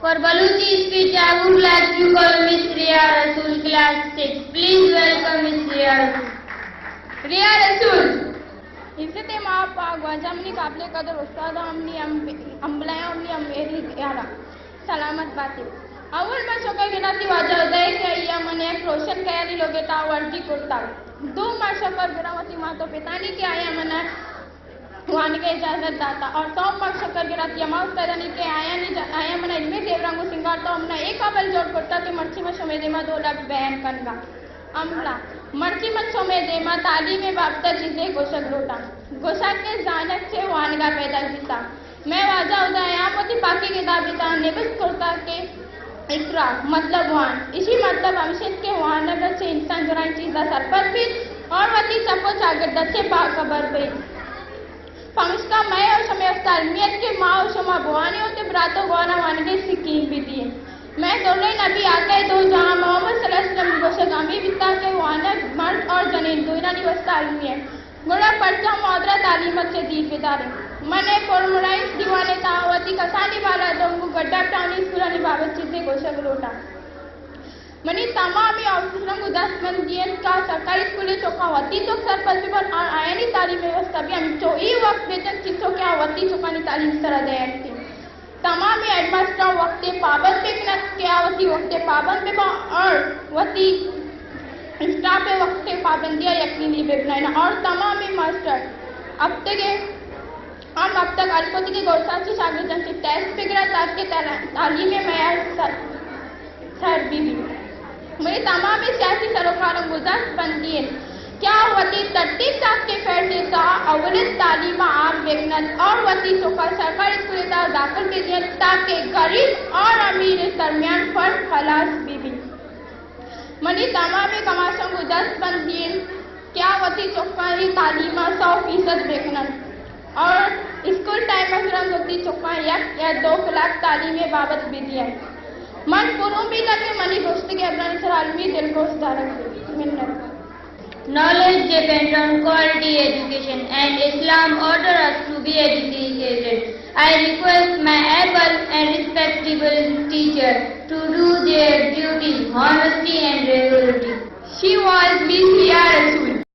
For Baluchi speech, I would like to call Miss Riya Rasool, Class 6. Please welcome Miss Riya Rasool. Riya Rasool. इज्जत माँ पाक वाजमनी काबले कदर उस्ताद हमनी अम्बलाया हमनी अमेरी यारा सलामत बातें अवल में शोका गिनाती वाजा उदय के या मने रोशन कयाली लोगे ता वर्दी करता दो माँ शकर गिरावती माँ तो पितानी के आया मना वान के इजाजत दाता और सौ माँ शकर गिराती अमाउस करने के आया मना इनमें देवरंगो सिंगार तो हमने एक काबल जोड़ करता कि मर्ची में शमेदे में 2 लाख बयान करना अमला मर्ची मत सोमेदे में ताली में बापता चीजें गोशक लोटा गोशा के जानक से वानगा पैदा जीता मैं वाजा उदया मोती पाकी के दाबिता निबस करता के इकरा मतलब वान इसी मतलब अमशेद के वानगर से इंसान जुराई चीजा सरपत भी और वती सबको चागर दच्चे पा खबर पे पंचका मैं और समय तालमियत के माँ और शमा बुआनी होते ब्रातो गुआना वानगे सिकीम भी दिए मैं दोनों नबी आके दो जहाँ मोहम्मद सल्लल्लाहु अलैहि वसल्लम गोशगामी बिता के वाना मर्द और जनीन दोनों निवास तालमियत गुड़ा पर्चा मुआदरा तालीमत से दी बेदारे मने फॉर्मुलाइज दीवाने तावती कसानी वाला दोंगु गड्ढा टाउनी स्कूलानी बाबत चीजें गोशग लोटा मनी तमामी ऑफिसरों को 10 मंदियन का सरकारी स्कूलें चौका वती तो सरपंच पर और आयनी तालीम व्यवस्था भी हम जो ही वक्त वेतन चित्तों क्या वती चौकानी तालीम सरा दे थी तमामी एडमास्टर वक्त पाबंद पे क्या वती वक्त पाबंद पे और वती स्टाफ पे वक्त पाबंदियां यकीनी बेबनाना और तमामी मास्टर अब तक अल्पति के गौरसाची शागिर्दों से टेस्ट वगैरह ताकि तालीम में मैयार सर बीबी मेरी तमाम सियासी सरोकारों गुजार बंदी है क्या वती 33 साल के फैसले का अवलित तालीम आम बेगनत और वती चौका सरकारी स्कूल दाखिल के दिए ताकि गरीब और अमीर दरमियान फर्क खलास बीबी मनी तमाम कमाशों गुजार बंदी है क्या वती चौका ही तालीम 100% बेगनत और स्कूल टाइम में होती चौका या 2 लाख तालीमें बाबत भी दिया मन पुरुष भी लगे मनी दोस्त के अपना सर आलमी दिल को सुधारक मिन्नत Knowledge depends on quality education and Islam orders us to be educated. I request my able and respectable teacher to do their duty, honesty and regularity. She was Miss Riya Rasool.